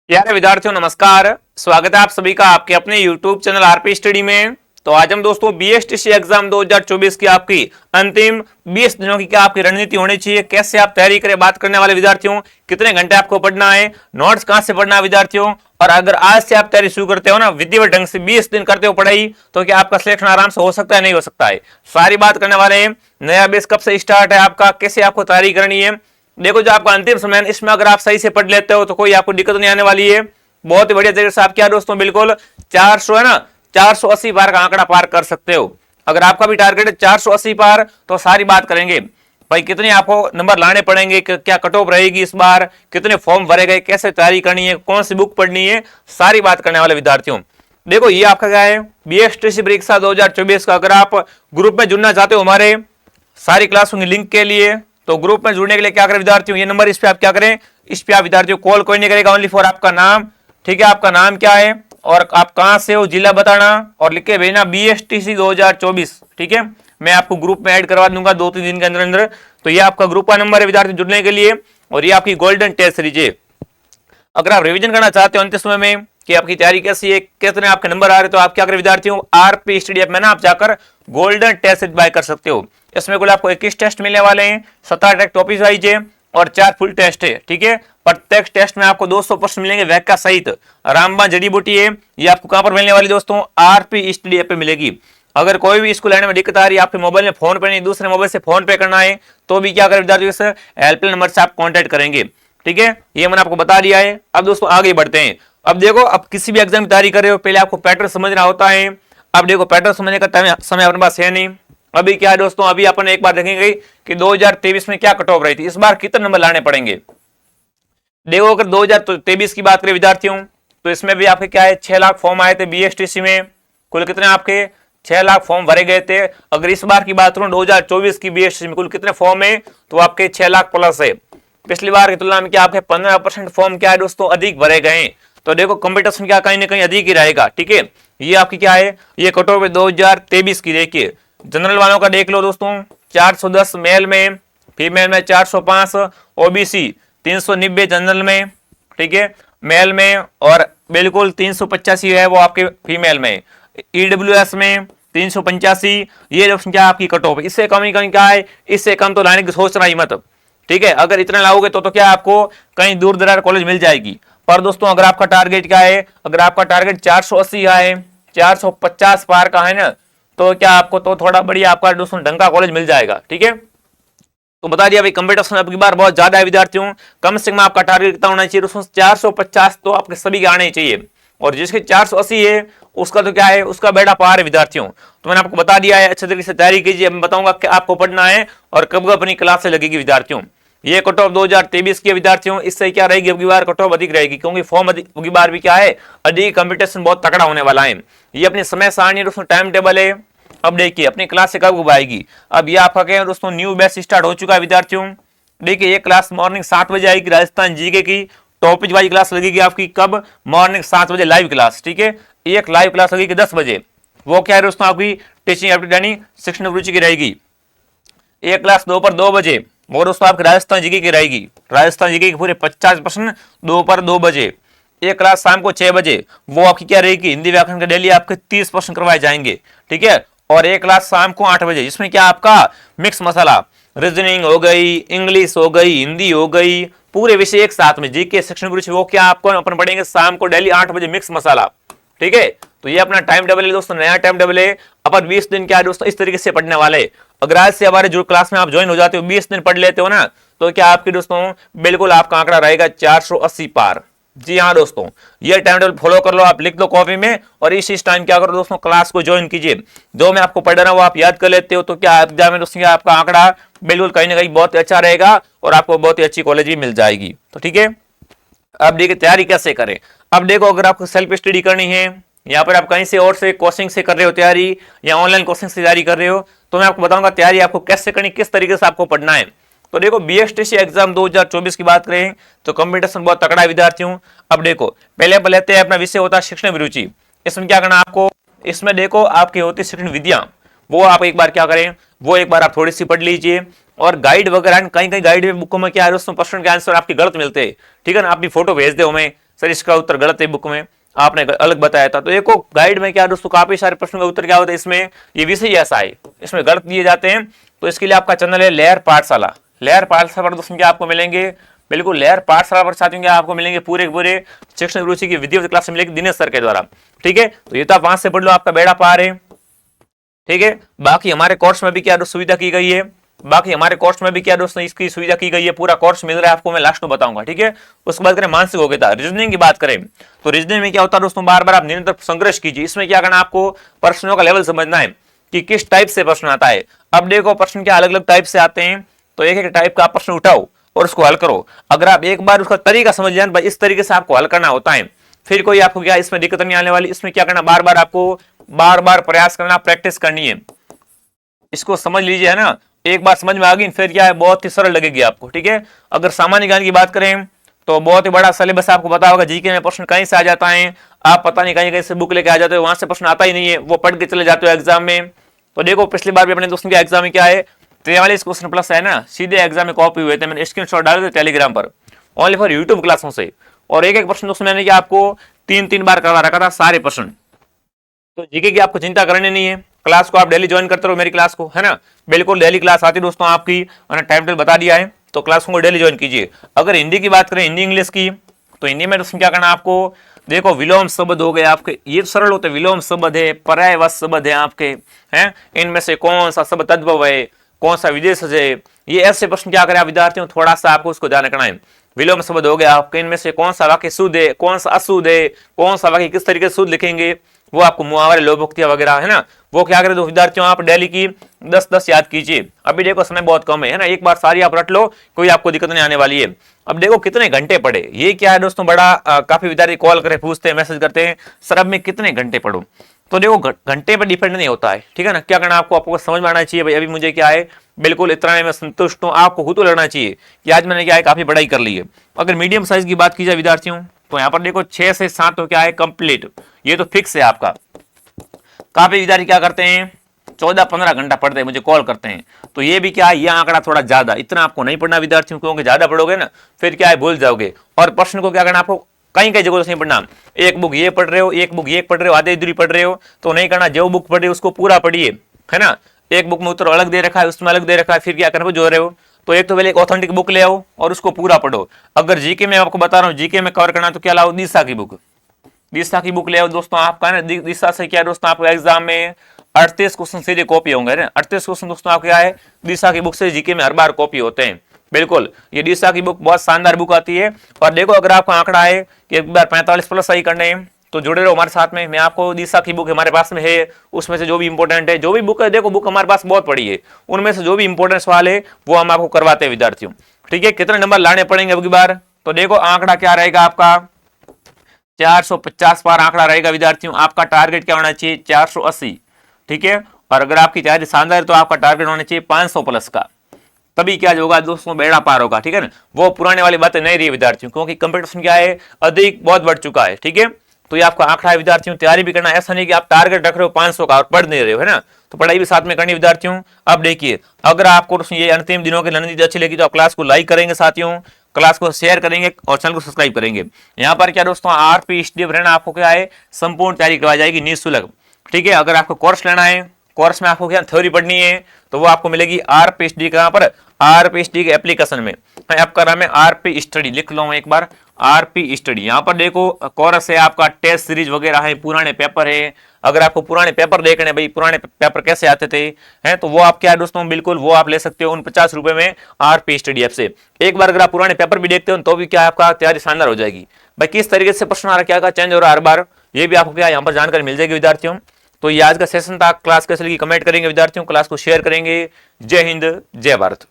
प्यारे विद्यार्थियों नमस्कार। स्वागत है आप सभी का आपके अपने YouTube चैनल आरपी स्टडी में। तो आज हम दोस्तों बीएसटीसी एग्जाम 2024 की आपकी अंतिम 20 दिनों की क्या आपकी रणनीति होनी चाहिए, कैसे आप तैयारी करें, बात करने वाले विद्यार्थियों, कितने घंटे आपको पढ़ना है, नोट्स कहां से पढ़ना है विद्यार्थियों। और अगर आज से आप तैयारी शुरू करते हो ना विधिवत ढंग से 20 दिन करते हो पढ़ाई, तो क्या आपका सिलेक्शन आराम से हो सकता है, नहीं हो सकता है। सारी बात करने वाले हैं। नया बेस कब से स्टार्ट है आपका, कैसे आपको तैयारी करनी है। देखो जो आपका अंतिम समय है इसमें अगर आप सही से पढ़ लेते हो तो कोई आपको दिक्कत नहीं आने वाली है। बहुत ही बढ़िया तरीके से आप क्या दोस्तों बिल्कुल 400 है ना 480 पार का आंकड़ा पार कर सकते हो। अगर आपका भी टारगेट है 480 पार तो सारी बात करेंगे भाई कितने आपको नंबर लाने पड़ेंगे, क्या कट ऑफ रहेगी इस बार, कितने फॉर्म भरे गए, कैसे तैयारी करनी है, कौन सी बुक पढ़नी है, सारी बात करने वाले विद्यार्थियों। देखो ये आपका क्या है बीएसटीसी परीक्षा 2024 का। अगर आप ग्रुप में जुड़ना चाहते हो हमारे सारी क्लासों की लिंक के लिए, तो ग्रुप में जुड़ने के लिए क्या करें विद्यार्थियों, ये नंबर इस पे आप क्या करें, इस पे आप विद्यार्थियों कॉल कोई नहीं करेगा, ओनली फॉर आपका नाम। ठीक है, आपका नाम क्या है और आप कहां से हो, जिला बताना और लिख के भेजना बीएसटीसी 2024। ठीक है, मैं आपको ग्रुप में ऐड करवा दूंगा 2-3 दिन के अंदर अंदर। तो ये आपका ग्रुप का नंबर है विद्यार्थी जुड़ने के लिए, और ये आपकी गोल्डन टेस्ट सीरीज है। अगर आप रिवीजन करना चाहते हो अंतिम समय में कि आपकी तैयारी कैसी है, कितने आपके नंबर आ रहे, तो आप क्या करें विद्यार्थियों, आरपी स्टडी ऐप में ना आप जाकर गोल्डन टेस्ट सीरीज बाय कर सकते हो। इसमें कुल आपको 21 टेस्ट मिलने वाले हैं, 17 टॉपिक वाइज है और 4 फुल टेस्ट है। ठीक है, प्रत्येक टेस्ट में आपको 200 प्रश्न मिलेंगे व्याख्या सहित। रामबाण जड़ी बूटी है, ये आपको कहां पर मिलने वाली दोस्तों, आरपी स्टडी ऐप पे मिलेगी। अगर कोई भी इसको लेने में दिक्कत आ रही है, आपके मोबाइल में फोन पे नहीं दूसरे मोबाइल से फोन पे करना है, तो भी क्या करें विद्यार्थियों से हेल्पलाइन नंबर से आप कॉन्टेक्ट करेंगे। ठीक है, ये मैंने आपको बता दिया है। अब दोस्तों आगे बढ़ते हैं। अब देखो, अब किसी भी एग्जाम की तैयारी कर रहे हो पहले आपको पैटर्न समझना होता है। अब देखो पैटर्न समझने का समय अपने पास है नहीं। अभी क्या है दोस्तों, अभी अपन एक बार देखेंगे कि 2023 में क्या कट ऑफ रही थी, इस बार कितने नंबर लाने पड़ेंगे। देखो अगर 2023 की बात करें विद्यार्थियों, तो इसमें भी आपके क्या है 6 लाख फॉर्म आए थे बीएसटीसी में। कुल कितने आपके 6 लाख फॉर्म भरे गए थे। अगर इस बार की बात करूं 2024 की बीएसटीसी में कुल कितने फॉर्म है, तो आपके 6 लाख प्लस है। पिछली बार की तुलना में क्या आपके 15% फॉर्म क्या है दोस्तों अधिक भरे गए। तो देखो कंपटीशन क्या कहीं ना कहीं अधिक ही रहेगा। ठीक है, ये आपकी क्या है, ये कट ऑफ है 2023 की। देखिए जनरल वालों का देख लो दोस्तों, 410 मेल में, फीमेल में 405, ओबीसी 390 जनरल में। ठीक है, मेल में, और बिल्कुल 385 है वो आपके फीमेल में। ईडब्ल्यूएस में 385, ये जो संख्या आपकी कट ऑफ। इससे कम ही कहीं क्या है, इससे कम तो लाने की सोचना ही मत। ठीक है, अगर इतना लाओगे तो क्या आपको कहीं दूर दरार कॉलेज मिल जाएगी। पर दोस्तों अगर आपका टारगेट क्या है, अगर आपका टारगेट 480 का है, 450 पार का है ना, तो क्या आपको तो थोड़ा बढ़िया आपका दोस्तों ढंग का कॉलेज मिल जाएगा। ठीक है, तो बता दिया भाई कंपटीशन अब की बार बहुत ज्यादा है विद्यार्थियों। कम से कम आपका टारगेट कितना होना चाहिए दोस्तों, 450 तो आपके सभी के आने चाहिए। और जिसके 480 है उसका तो क्या है, उसका बेड़ा पार है विद्यार्थियों। तो मैंने आपको बता दिया है, अच्छे तरीके से तैयारी कीजिए। मैं बताऊंगा कि आपको पढ़ना है और कब अपनी क्लास से लगेगी विद्यार्थियों। ये कट ऑफ 2023 की विद्यार्थियों, इससे क्या रहेगी अब की बार कट ऑफ अधिक रहेगी, क्योंकि फॉर्म अब की बार भी क्या है अधिक, कंपटीशन बहुत तगड़ा होने वाला है। ये अपनी समय सारणी दोस्तों टाइम टेबल है। अब देखिए अपनी क्लास से कब आएगी। अब ये आपका क्या है दोस्तों, न्यू बैच स्टार्ट हो चुका है विद्यार्थियों। देखिए ये क्लास मॉर्निंग 7 बजे आएगी, राजस्थान जीके की टॉपिक वाइज क्लास लगेगी आपकी कब, मॉर्निंग 7 बजे लाइव क्लास। ठीक है, एक लाइव क्लास लगेगी 10 बजे, वो क्या है दोस्तों आपकी टीचिंग एप्टीट्यूड यानी शिक्षण रुचि की रहेगी। एक क्लास दोपहर 2 बजे, वो दोस्तों आपकी राजस्थान जीके की रहेगी। राजस्थान जीके के पूरे 50 प्रश्न दोपहर 2 बजे। एक क्लास शाम को 6 बजे, वो आपकी क्या रहेगी, हिंदी व्याकरण के डेली आपके 30 प्रश्न करवाए जाएंगे। ठीक है, और एक क्लास शाम को 8 बजे, जिसमें क्या आपका मिक्स मसाला, रीजनिंग हो गई, इंग्लिश हो गई, हिंदी हो गई, पूरे विषय एक साथ में, जीके शिक्षण गुरु वो क्या आपको अपन पढ़ेंगे शाम को डेली 8 बजे मिक्स मसाला। ठीक है, तो ये अपना टाइम टेबल है दोस्तों, नया टाइम टेबल है। अपन 20 दिन क्या है दोस्तों इस तरीके से पढ़ने वाले। अगर आज से हमारे जो क्लास में आप ज्वाइन हो जाते हो, 20 दिन पढ़ लेते हो ना, तो क्या आपकी दोस्तों बिल्कुल आपका आंकड़ा रहेगा 480 पार। जी हाँ दोस्तों, ये टाइम टेबल फॉलो कर लो, आप लिख लो कॉपी में, और इस टाइम क्या करो दोस्तों, क्लास को ज्वाइन कीजिए। जो मैं आपको पढ़ रहा हूँ वो आप याद कर लेते हो, तो क्या एग्जाम में दोस्तों आपका आंकड़ा बिल्कुल कहीं ना कहीं बहुत अच्छा रहेगा और आपको बहुत ही अच्छी कॉलेज भी मिल जाएगी। तो ठीक है, अब देखिए तैयारी कैसे करें। अब देखो अगर आपको सेल्फ स्टडी करनी है, यहाँ पर आप कहीं से और से कोचिंग से कर रहे हो तैयारी, या ऑनलाइन कोचिंग से तैयारी कर रहे हो, तो मैं आपको बताऊंगा तैयारी आपको कैसे करनी, किस तरीके से आपको पढ़ना है। तो देखो बीएसटीसी एग्जाम 2024 की बात करें तो कंपटीशन बहुत तगड़ा है विद्यार्थियों। अब देखो पहले आप लेते हैं अपना विषय होता है शिक्षण अभिरुचि। इसमें क्या करना आपको, इसमें देखो आपकी होती है शिक्षण विद्या, वो आप एक बार क्या करें, वो एक बार आप थोड़ी सी पढ़ लीजिए। और गाइड वगैरह कहीं कहीं गाइड बुकों में क्या है दोस्तों प्रश्न के आंसर आपके गलत मिलते हैं। ठीक है ना, आप भी फोटो भेज दो हमें, सर इसका उत्तर गलत है, बुक में आपने अलग बताया था। तो एक गाइड में क्या दोस्तों काफी सारे प्रश्नों का उत्तर क्या होता है, इसमें ये विषय ऐसा है, इसमें गलत दिए जाते हैं। तो इसके लिए आपका चैनल है लहर पाठशाला। लहर पाठशाला पर दोस्तों क्या आपको मिलेंगे, बिल्कुल लहर पाठशाला पर साथियों क्या आपको मिलेंगे पूरे पूरे शिक्षण रुचि की विधिवत क्लास मिलेगी दिनेश सर के द्वारा। ठीक है, तो ये तो आप वहां से पढ़ लो, आपका बेड़ा पार है। ठीक है, बाकी हमारे कोर्स में भी क्या सुविधा की गई है, बाकी हमारे कोर्स में भी क्या दोस्तों इसकी सुविधा की गई है, पूरा कोर्स मिल रहा है आपको, मैं लास्ट में बताऊंगा। ठीक है, उसके बाद करें मानसिक योग्यता, रीजनिंग की बात करें तो रीजनिंग में क्या होता है दोस्तों, बार बार आप निरंतर संघर्ष कीजिए। इसमें क्या करना, आपको प्रश्नों का लेवल समझना है कि किस टाइप से प्रश्न आता है। अब देखो प्रश्न क्या अलग अलग टाइप से आते हैं, तो एक एक टाइप का प्रश्न उठाओ और उसको हल करो। अगर आप एक बार उसका तरीका समझ जाए, भाई इस तरीके से आपको हल करना होता है, फिर कोई आपको क्या इसमें दिक्कत नहीं आने वाली। इसमें क्या करना, बार बार आपको बार बार प्रयास करना, प्रैक्टिस करनी है। इसको समझ लीजिए, है ना, एक बार समझ में आ गई फिर क्या है, बहुत ही सरल लगेगी आपको। ठीक है, अगर सामान्य ज्ञान की बात करें तो बहुत ही बड़ा सिलेबस आपको पता होगा, जीके में प्रश्न कहीं से आ जाता है, आप पता नहीं कहीं कहीं से बुक लेके आ जाते हो, वहां से प्रश्न आता ही नहीं है, वो पढ़ के चले जाते हो एग्जाम में। तो देखो पिछली बार भी अपने दोस्तों के एग्जाम में क्या है, 43 क्वेश्चन प्लस है ना, सीधे एग्जाम में कॉपी हुए थे, मैंने स्क्रीनशॉट डाले थे टेलीग्राम पर ओनली फॉर यूट्यूब क्लासों से। और एक एक प्रश्न दोस्तों मैंने क्या आपको 3-3 बार करवा रखा था सारे प्रश्न। तो जीके की आपको चिंता करनी नहीं है, क्लास को आप डेली ज्वाइन करते रहो मेरी क्लास को, है ना, बिल्कुल डेली क्लास आती है दोस्तों आपकी, मैंने टाइम टेबल बता दिया है, तो क्लास को डेली ज्वाइन कीजिए। अगर हिंदी की बात करें, हिंदी इंग्लिश की, तो हिंदी में दोस्तों क्या करना आपको, देखो विलोम शब्द हो गए आपके, ये सरल होते हैं, विलोम शब्द है, पर्यायवाची शब्द है आपके, हैं, इनमें से कौन सा शब्द तद्भव है, कौन सा विदेश है, ये ऐसे प्रश्न क्या करें आप विद्यार्थियों, थोड़ा सा आपको उसको ध्यान रखना है। विलोम शब्द हो गया आपके, इनमें से कौन सा वाक्य शुद्ध है, कौन सा अशुद्ध है, कौन सा वाक्य किस तरीके से शुद्ध लिखेंगे, वो आपको मुहावरे लोकोक्तियां वगैरह, है ना, वो क्या करें तो विद्यार्थियों आप डेली की 10-10 याद कीजिए। अभी देखो समय बहुत कम है ना, एक बार सारी आप रट लो, कोई आपको दिक्कत नहीं आने वाली है। अब देखो कितने घंटे पढ़े, ये क्या है दोस्तों, बड़ा काफी विद्यार्थी कॉल करे, पूछते हैं, मैसेज करते हैं, सर अब मैं कितने घंटे पढ़ूं। तो देखो घंटे पर डिपेंड नहीं होता है, ठीक है ना, क्या करना आपको समझ में आना चाहिए, भाई अभी मुझे क्या है, बिल्कुल इतना मैं संतुष्ट हूँ, आपको खुद तो लगना चाहिए कि आज मैंने क्या है काफी पढ़ाई कर ली है। अगर मीडियम साइज की बात की जाए विद्यार्थियों, तो यहाँ पर देखो 6 से 7 तो क्या है कंप्लीट, ये तो फिक्स है आपका। काफी विद्यार्थी क्या करते हैं 14-15 घंटा पढ़ते हैं, मुझे कॉल करते हैं, तो ये भी क्या है, ये आंकड़ा थोड़ा ज्यादा, इतना आपको नहीं पढ़ना विद्यार्थियों, क्योंकि ज्यादा पढ़ोगे ना फिर क्या है भूल जाओगे। और प्रश्न को क्या करना आपको कहीं कहीं जगह से नहीं पढ़ना, एक बुक ये पढ़ रहे हो, एक बुक ये पढ़ रहे हो, आधे अधूरी पढ़ रहे हो तो नहीं करना, जो बुक पढ़ रहे हो उसको पूरा पढ़िए, है ना। एक बुक में उत्तर अलग दे रखा है, उसमें अलग दे रखा है, फिर क्या करना जो रहे हो, तो एक तो पहले एक ऑथेंटिक बुक ले आओ और उसको पूरा पढ़ो। अगर जीके में आपको बता रहा हूँ, जीके में कवर करना तो क्या लाओ, दिशा की बुक, दिशा की बुक ले आओ दोस्तों, आपका ना दिशा से क्या दोस्तों आपको एग्जाम में 38 क्वेश्चन सीधे कॉपी होंगे ना, 38 क्वेश्चन दोस्तों आपको क्या है, दिशा की बुक से जीके में हर बार कॉपी होते हैं। बिल्कुल ये दिशा की बुक बहुत शानदार बुक आती है। और देखो अगर आपका आंकड़ा है कि एक बार 45 प्लस सही करने हैं तो जुड़े रहो हमारे साथ में, मैं आपको दिशा की बुक हमारे पास में है, उसमें से जो भी इंपॉर्टेंट है, जो भी बुक है, देखो बुक हमारे पास बहुत पड़ी है, उनमें से जो भी इंपॉर्टेंट सवाल है वो हम आपको करवाते हैं विद्यार्थियों। ठीक है, कितने नंबर लाने पड़ेंगे अब की बार, तो देखो आंकड़ा क्या रहेगा आपका 450 बार आंकड़ा रहेगा विद्यार्थियों। आपका टारगेट क्या होना चाहिए 480, ठीक है। और अगर आपकी तैयारी शानदार है तो आपका टारगेट होना चाहिए 500 प्लस का, तभी क्या होगा दोस्तों बेड़ा पार होगा, ठीक है ना। वो पुराने वाली बातें नहीं रही विद्यार्थियों, क्योंकि कंपटीशन क्या है अधिक बहुत बढ़ चुका है, ठीक है। तो ये आपका आंकड़ा है विद्यार्थियों, तैयारी भी करना, ऐसा नहीं कि आप टारगेट रख रहे हो 500 का और पढ़ नहीं रहे हो, है ना, तो पढ़ाई भी साथ में करनी विद्यार्थियों। अब देखिए अगर आपको ये अंतिम दिनों की रणनीति अच्छी लगी तो आप क्लास को लाइक करेंगे साथियों, क्लास को शेयर करेंगे और चैनल को सब्सक्राइब करेंगे। यहाँ पर क्या दोस्तों आरपी स्टीव रहना आपको क्या है संपूर्ण तैयारी करवाई जाएगी निःशुल्क, ठीक है। अगर आपको कोर्स लेना है, कोर्स में आपको क्या थ्योरी पढ़नी है तो वो आपको मिलेगी आरपी स्टडी, कहाँ पर, आरपी स्टडी के एप्लीकेशन में, आपका नाम है आरपी स्टडी, लिख लो एक बार आरपी स्टडी। यहाँ पर देखो कोर्स है आपका, टेस्ट सीरीज वगैरह है, पुराने पेपर है। अगर आपको पुराने पेपर देखने भाई पुराने पेपर कैसे आते थे हैं तो वो आप क्या दोस्तों बिल्कुल वो आप ले सकते हो उन 50 रुपए में आरपी स्टडी ऐप से। एक बार अगर आप पुराने पेपर भी देखते हो तो भी क्या आपका तैयारी शानदार हो जाएगी। भाई किस तरीके से प्रश्न आ रहा, क्या चेंज हो रहा है हर बार, ये भी आपको क्या यहाँ पर जानकारी मिल जाएगी विद्यार्थियों। तो ये आज का सेशन था, क्लास कैसे लगी कमेंट करेंगे विद्यार्थियों, क्लास को शेयर करेंगे। जय हिंद जय भारत।